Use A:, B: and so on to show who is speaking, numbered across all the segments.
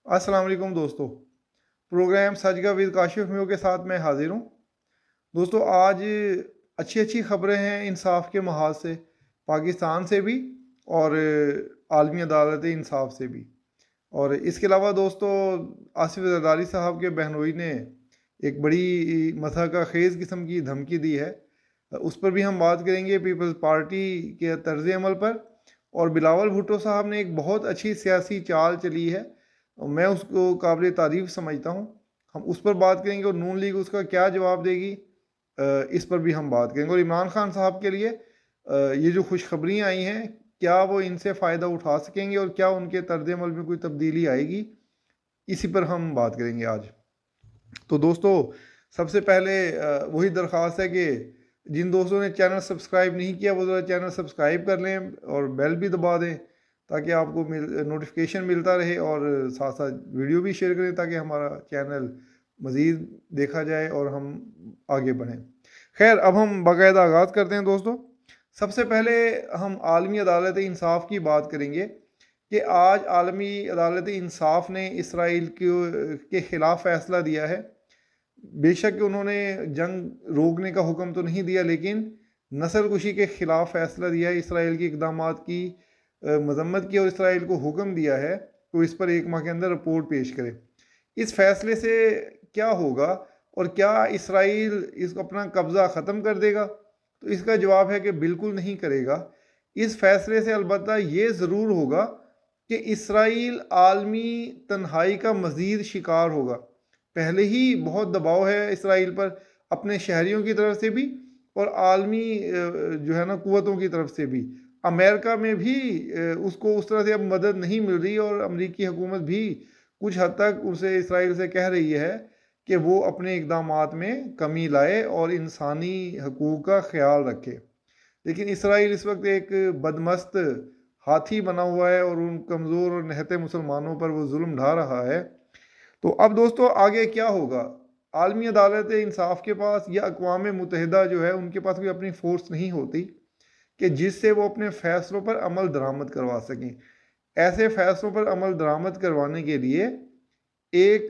A: अस्सलाम वालेकुम दोस्तों। प्रोग्राम सच का विद काशिफ मियो के साथ मैं हाजिर हूँ। दोस्तों आज अच्छी अच्छी खबरें हैं इंसाफ के महाज से, पाकिस्तान से भी और आलमी अदालत इंसाफ से भी। और इसके अलावा दोस्तों आसिफ जरदारी साहब के बहनोई ने एक बड़ी मसहक़ा खेज़ किस्म की धमकी दी है, उस पर भी हम बात करेंगे। पीपल्स पार्टी के तर्ज़ अमल पर और बिलावल भुट्टो साहब ने एक बहुत अच्छी सियासी चाल चली है, मैं उसको काबिल तारीफ़ समझता हूँ। हम उस पर बात करेंगे और नून लीग उसका क्या जवाब देगी, इस पर भी हम बात करेंगे। और इमरान खान साहब के लिए ये जो खुशखबरियाँ आई हैं, क्या वो इनसे फ़ायदा उठा सकेंगे और क्या उनके तर्ज अमल में कोई तब्दीली आएगी, इसी पर हम बात करेंगे आज। तो दोस्तों सबसे पहले वही दरख्वास्त है कि जिन दोस्तों ने चैनल सब्सक्राइब नहीं किया वो ज़रा चैनल सब्सक्राइब कर लें और बेल भी दबा दें ताकि आपको नोटिफिकेशन मिलता रहे, और साथ साथ वीडियो भी शेयर करें ताकि हमारा चैनल मज़ीद देखा जाए और हम आगे बढ़ें। खैर, अब हम बाकायदा आगाज़ करते हैं दोस्तों। सबसे पहले हम आलमी अदालत इंसाफ की बात करेंगे कि आज आलमी अदालत इंसाफ ने इसराइल के ख़िलाफ़ फ़ैसला दिया है। बेशक उन्होंने जंग रोकने का हुक्म तो नहीं दिया, लेकिन नस्ल कुशी के ख़िलाफ़ फ़ैसला दिया है, इसराइल के इक़दामात की मजम्मत की और इसराइल को हुक्म दिया है तो इस पर 1 माह के अंदर रिपोर्ट पेश करे। इस फैसले से क्या होगा और क्या इसराइल इसको अपना कब्ज़ा ख़त्म कर देगा? तो इसका जवाब है कि बिल्कुल नहीं करेगा। इस फैसले से अलबत्ता ये ज़रूर होगा कि इसराइल आलमी तन्हाई का मज़ीद शिकार होगा। पहले ही बहुत दबाव है इसराइल पर, अपने शहरियों की तरफ से भी और आलमी जो है ना कुव्वतों की तरफ से भी। अमेरिका में भी उसको उस तरह से अब मदद नहीं मिल रही और अमरीकी हुकूमत भी कुछ हद तक उसे इसराइल से कह रही है कि वो अपने इक़दामात में कमी लाए और इंसानी हकूक़ का ख्याल रखे। लेकिन इसराइल इस वक्त एक बदमस्त हाथी बना हुआ है और उन कमज़ोर और नहते मुसलमानों पर वो जुल्म ढा रहा है। तो अब दोस्तों आगे क्या होगा? आलमी अदालत इंसाफ के पास या अक़वाम मुत्तहिदा जो है उनके पास भी अपनी फ़ोर्स नहीं होती कि जिससे वो अपने फ़ैसलों पर अमल दरामद करवा सकें। ऐसे फ़ैसलों पर अमल दरामद करवाने के लिए एक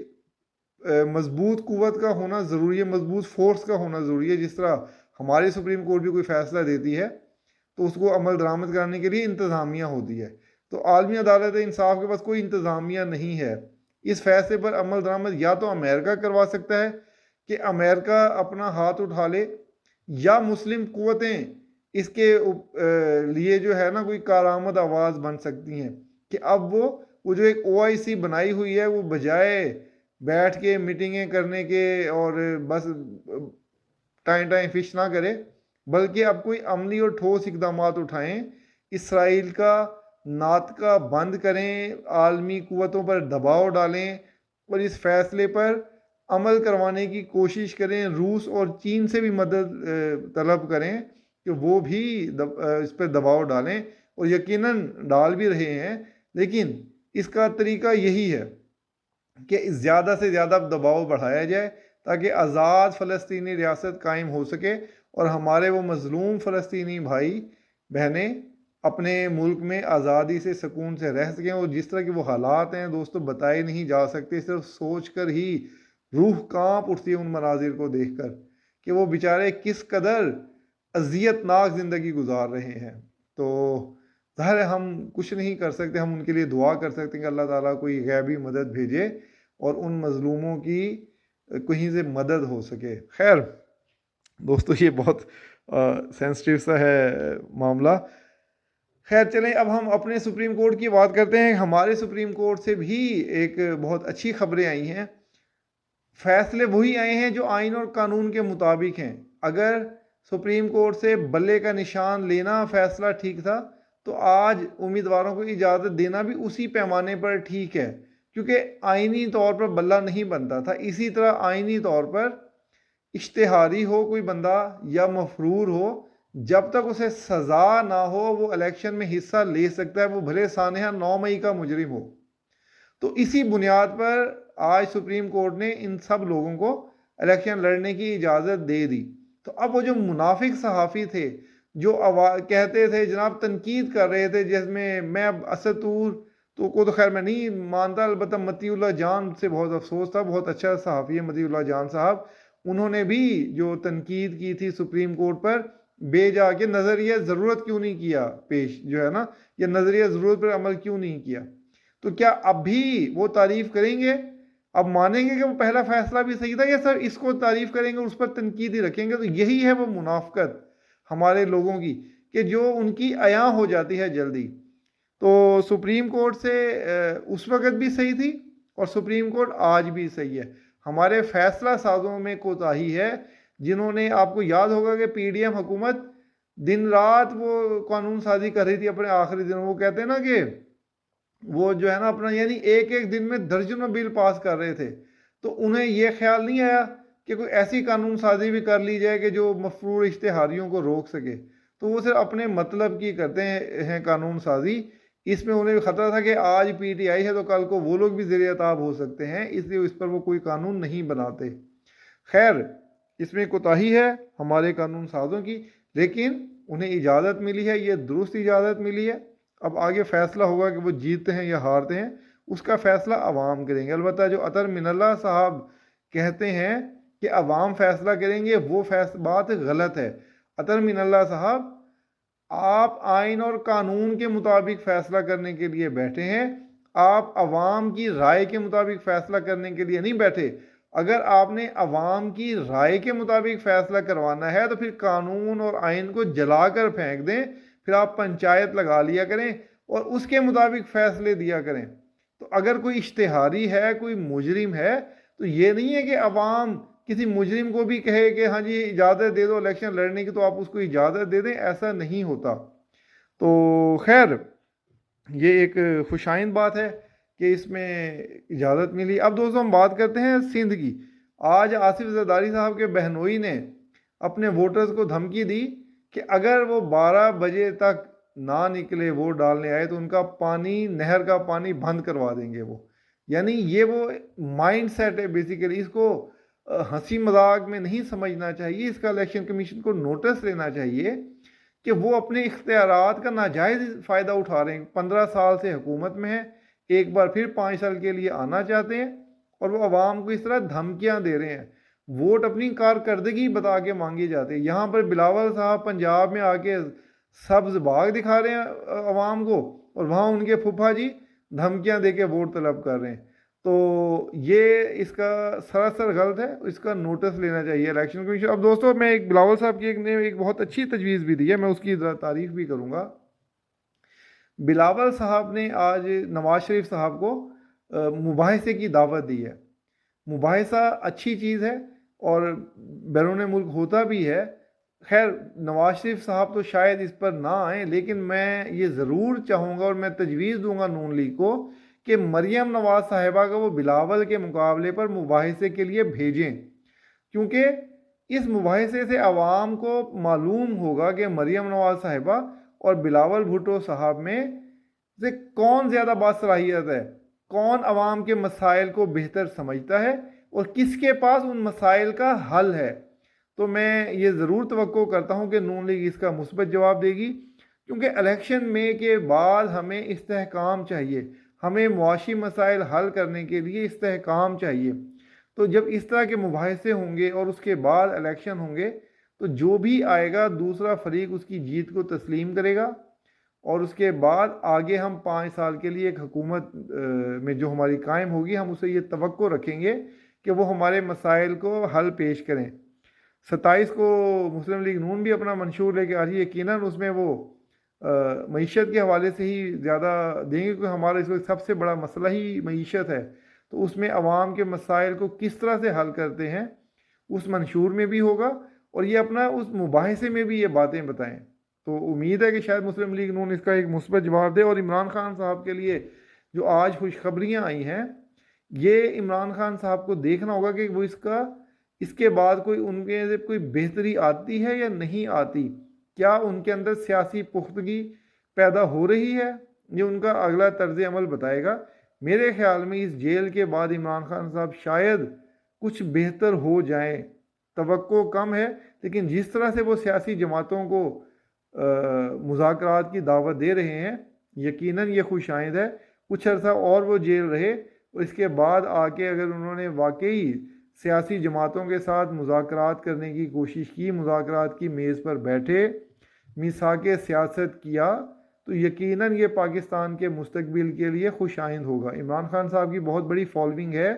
A: मज़बूत कुव्वत का होना ज़रूरी है, मज़बूत फ़ोर्स का होना ज़रूरी है। जिस तरह हमारी सुप्रीम कोर्ट भी कोई फ़ैसला देती है तो उसको अमल दरामद कराने के लिए इंतज़ामिया होती है। तो आलमी अदालत इंसाफ के पास कोई इंतज़ामिया नहीं है। इस फैसले पर अमल दरामद या तो अमेरिका करवा सकता है कि अमेरिका अपना हाथ उठा ले, या मुस्लिम कुव्वतें इसके लिए जो है ना कोई कारामद आवाज़ बन सकती हैं कि अब वो जो एक OIC बनाई हुई है वो बजाय बैठ के मीटिंगें करने के और बस टाइम टाइम फिश ना करे, बल्कि अब कोई अमली और ठोस इकदामात उठाएं, इसराइल का नातका बंद करें, आलमी कुव्वतों पर दबाव डालें और इस फैसले पर अमल करवाने की कोशिश करें। रूस और चीन से भी मदद तलब करें कि वो भी इस पर दबाव डालें, और यकीनन डाल भी रहे हैं। लेकिन इसका तरीका यही है कि ज़्यादा से ज़्यादा दबाव बढ़ाया जाए ताकि आज़ाद फ़लस्तीनी रियासत कायम हो सके और हमारे वो मज़लूम फ़लस्तीनी भाई बहनें अपने मुल्क में आज़ादी से सुकून से रह सकें। और जिस तरह के वो हालात हैं दोस्तों बताए नहीं जा सकते, सिर्फ सोच कर ही रूह कांप उठती है उन मनाजिर को देख कर कि वो बेचारे किस कदर अज़ियतनाक ज़िंदगी गुजार रहे हैं। तो ज़ाहिर है हम कुछ नहीं कर सकते, हम उनके लिए दुआ कर सकते हैं कि अल्लाह ताला कोई गैबी मदद भेजे और उन मज़लूमों की कहीं से मदद हो सके। खैर दोस्तों ये बहुत सेंसिटिव सा है मामला। खैर चलें, अब हम अपने सुप्रीम कोर्ट की बात करते हैं। हमारे सुप्रीम कोर्ट से भी एक बहुत अच्छी खबरें आई हैं। फैसले वही आए हैं जो आइन और कानून के मुताबिक हैं। अगर सुप्रीम कोर्ट से बल्ले का निशान लेना फैसला ठीक था तो आज उम्मीदवारों को इजाज़त देना भी उसी पैमाने पर ठीक है, क्योंकि आइनी तौर पर बल्ला नहीं बनता था। इसी तरह आइनी तौर पर इश्तिहारी हो कोई बंदा या मफरूर हो, जब तक उसे सज़ा ना हो वो इलेक्शन में हिस्सा ले सकता है, वो भले सानहा 9 मई का मुजरिम हो। तो इसी बुनियाद पर आज सुप्रीम कोर्ट ने इन सब लोगों को इलेक्शन लड़ने की इजाज़त दे दी। तो अब वो जो मुनाफिक सहाफ़ी थे जो कहते थे, जनाब तनकीद कर रहे थे, जिसमें मैं अब असद तो खैर मैं नहीं मानता, अलबत्ता मतीउल्लाह जान से बहुत अफसोस था, बहुत अच्छा सहाफ़ी है मतीउल्लाह जान साहब। उन्होंने भी जो तनकीद की थी सुप्रीम कोर्ट पर, बेजा के नज़रिया ज़रूरत क्यों नहीं किया पेश, जो है ना, या नज़रिया ज़रूरत पर अमल क्यों नहीं किया। तो क्या अब भी वो तारीफ़ करेंगे, अब मानेंगे कि वो पहला फैसला भी सही था, या सर इसको तारीफ़ करेंगे, उस पर तनकीद ही रखेंगे। तो यही है वो मुनाफ़कत हमारे लोगों की, कि जो उनकी अया हो जाती है जल्दी। तो सुप्रीम कोर्ट से उस वक़्त भी सही थी, और सुप्रीम कोर्ट आज भी सही है। हमारे फैसला साजों में कोताही है, जिन्होंने, आपको याद होगा कि पीडीएम हुकूमत दिन रात वो कानून साजी कर रही थी अपने आखिरी दिनों। वो कहते हैं ना कि वो जो है ना अपना, यानी एक एक दिन में दर्जनों बिल पास कर रहे थे, तो उन्हें ये ख्याल नहीं आया कि कोई ऐसी कानून साजी भी कर ली जाए कि जो मफरूर इश्तेहारियों को रोक सके। तो वो सिर्फ अपने मतलब की करते हैं कानून साजी। इसमें उन्हें भी खतरा था कि आज पीटीआई है तो कल को वो लोग भी ज़ेर-ए-ताब हो सकते हैं, इसलिए इस पर वो कोई कानून नहीं बनाते। खैर, इसमें कोताही है हमारे कानून साजों की, लेकिन उन्हें इजाज़त मिली है, ये दुरुस्त इजाज़त मिली है। अब आगे फ़ैसला होगा कि वो जीतते हैं या हारते हैं, उसका फ़ैसला अवाम करेंगे। अलबत्ता जो अतर मिनल्ला साहब कहते हैं कि अवाम फ़ैसला करेंगे, वो बात गलत है। अतर मिनल्ला साहब, आप आइन और कानून के मुताबिक फ़ैसला करने के लिए बैठे हैं, आप अवाम की राय के मुताबिक फ़ैसला करने के लिए नहीं बैठे। अगर आपने अवाम की राय के मुताबिक फ़ैसला करवाना है तो फिर कानून और आइन को जलाकर फेंक दें, फिर आप पंचायत लगा लिया करें और उसके मुताबिक फ़ैसले दिया करें। तो अगर कोई इश्तेहारी है, कोई मुजरिम है, तो ये नहीं है कि अवाम किसी मुजरिम को भी कहे कि हाँ जी इजाज़त दे दो इलेक्शन लड़ने की, तो आप उसको इजाज़त दे दें, ऐसा नहीं होता। तो खैर, ये एक खुशाइंद बात है कि इसमें इजाज़त मिली। अब दोस्तों हम बात करते हैं सिंध की। आज आसिफ जरदारी साहब के बहनोई ने अपने वोटर्स को धमकी दी कि अगर वो 12 बजे तक ना निकले वोट डालने आए तो उनका पानी, नहर का पानी बंद करवा देंगे वो। यानी ये वो माइंड सेट है बेसिकली। इसको हंसी मजाक में नहीं समझना चाहिए, इसका इलेक्शन कमीशन को नोटिस लेना चाहिए कि वो अपने इख्तियारात का नाजायज़ फ़ायदा उठा रहे हैं। 15 साल से हुकूमत में है, एक बार फिर 5 साल के लिए आना चाहते हैं, और वो आवाम को इस तरह धमकियां दे रहे हैं। वोट अपनी कारकर्दगी बता के मांगे जाते हैं। यहाँ पर बिलावल साहब पंजाब में आके सब्ज बाग दिखा रहे हैं आवाम को, और वहाँ उनके फूफा जी धमकियां दे के वोट तलब कर रहे हैं। तो ये इसका सरासर गलत है, इसका नोटिस लेना चाहिए इलेक्शन कमीशन। अब दोस्तों मैं एक बिलावल साहब की ने एक बहुत अच्छी तजवीज़ भी दी है, मैं उसकी तारीफ भी करूँगा। बिलावल साहब ने आज नवाज शरीफ साहब को मुबाहिसे की दावत दी है। मुबाहिसा अच्छी चीज़ है और बैरून मुल्क होता भी है। खैर नवाज शरीफ साहब तो शायद इस पर ना आए, लेकिन मैं ये ज़रूर चाहूँगा और मैं तजवीज़ दूंगा नून लीग को कि मरियम नवाज साहिबा का वो बिलावल के मुकाबले पर मुबाहिसे के लिए भेजें, क्योंकि इस मुबाहिसे से आवाम को मालूम होगा कि मरियम नवाज साहिबा और बिलावल भुट्टो साहब में से कौन ज़्यादा बासलाहियत है, कौन आवाम के मसाइल को बेहतर समझता है और किसके पास उन मसाइल का हल है। तो मैं ये ज़रूर तवक्को करता हूँ कि नून लीग इसका मुस्बत जवाब देगी, क्योंकि इलेक्शन में के बाद हमें इस्तेहकाम चाहिए, हमें मुआशी मसाइल हल करने के लिए इस्तेहकाम चाहिए। तो जब इस तरह के मुबाहिसे होंगे और उसके बाद इलेक्शन होंगे, तो जो भी आएगा दूसरा फरीक उसकी जीत को तस्लीम करेगा, और उसके बाद आगे हम 5 साल के लिए एक हुकूमत में जो हमारी कायम होगी, हम उसे ये तवक्को रखेंगे कि वो हमारे मसाइल को हल पेश करें। 27 को मुस्लिम लीग नून भी अपना मंशूर लेके आ रही है, यकीनन उसमें वो मईशत के हवाले से ही ज़्यादा देंगे, क्योंकि हमारा इसको सबसे बड़ा मसला ही मईशत है। तो उसमें अवाम के मसाइल को किस तरह से हल करते हैं उस मंशूर में भी होगा, और ये अपना उस मुबाहिसे में भी ये बातें बताएं। तो उम्मीद है कि शायद मुस्लिम लीग नून इसका एक मुस्बत जवाब दे। और इमरान खान साहब के लिए जो आज खुशखबरियाँ आई हैं, ये इमरान खान साहब को देखना होगा कि वो इसके बाद कोई उनके से कोई बेहतरी आती है या नहीं आती, क्या उनके अंदर सियासी पुख्तगी पैदा हो रही है, ये उनका अगला तर्ज अमल बताएगा। मेरे ख्याल में इस जेल के बाद इमरान खान साहब शायद कुछ बेहतर हो जाएं, तवक्को कम है, लेकिन जिस तरह से वो सियासी जमातों को मुज़ाकरात की दावत दे रहे हैं, यकीनन ये खुशाइंद है। कुछ अर्सा और वो जेल रहे और इसके बाद आके अगर उन्होंने वाकई सियासी जमातों के साथ मुज़ाकरात करने की कोशिश की, मुज़ाकरात की मेज़ पर बैठे, मिसाके सियासत किया, तो यकीनन ये पाकिस्तान के मुस्तकबिल के लिए खुश आइंद होगा। इमरान खान साहब की बहुत बड़ी फॉलोइंग है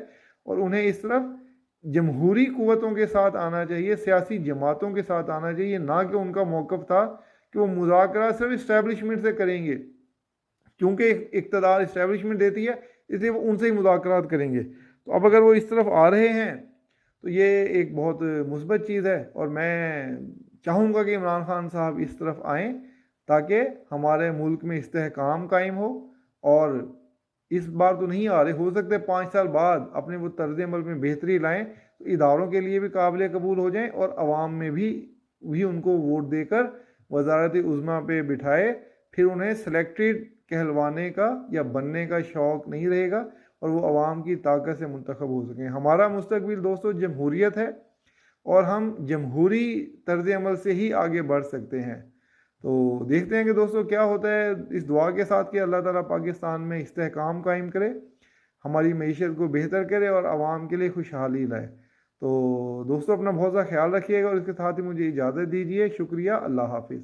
A: और उन्हें इस तरफ जमहूरी क़ुव्वतों के साथ आना चाहिए, सियासी जमातों के साथ आना चाहिए, ना कि उनका मौक़िफ़ था कि वो मुज़ाकरा सिर्फ इस्टेब्लिशमेंट से करेंगे, क्योंकि इक़्तिदार इस्टेब्लिशमेंट देती है, इसलिए वो उनसे ही मुज़ाकरात करेंगे। तो अब अगर वो इस तरफ आ रहे हैं तो ये एक बहुत मुस्बत चीज़ है और मैं चाहूँगा कि इमरान खान साहब इस तरफ आएँ ताकि हमारे मुल्क में इस्तेहकाम कायम हो। और इस बार तो नहीं आ रहे, हो सकता है 5 साल बाद अपने वो तर्ज अमल में बेहतरी लाएँ तो इदारों के लिए भी काबिल कबूल हो जाएँ और अवाम में भी उनको वोट देकर वज़ारत उज़्मा पे बिठाए, फिर उन्हें सेलेक्टेड कहलवाने का या बनने का शौक़ नहीं रहेगा और वो अवाम की ताकत से मुंतखब हो सकें। हमारा मुस्तकबिल दोस्तों जमहूरियत है और हम जमहूरी तर्ज अमल से ही आगे बढ़ सकते हैं। तो देखते हैं कि दोस्तों क्या होता है, इस दुआ के साथ कि अल्लाह ताला पाकिस्तान में इस्तेहकाम कायम करे, हमारी मईशत को बेहतर करे और आवाम के लिए खुशहाली लाए। तो दोस्तों अपना बहुत सा ख्याल रखिएगा और इसके साथ ही मुझे इजाज़त दीजिए। शुक्रिया, अल्लाह हाफिज़।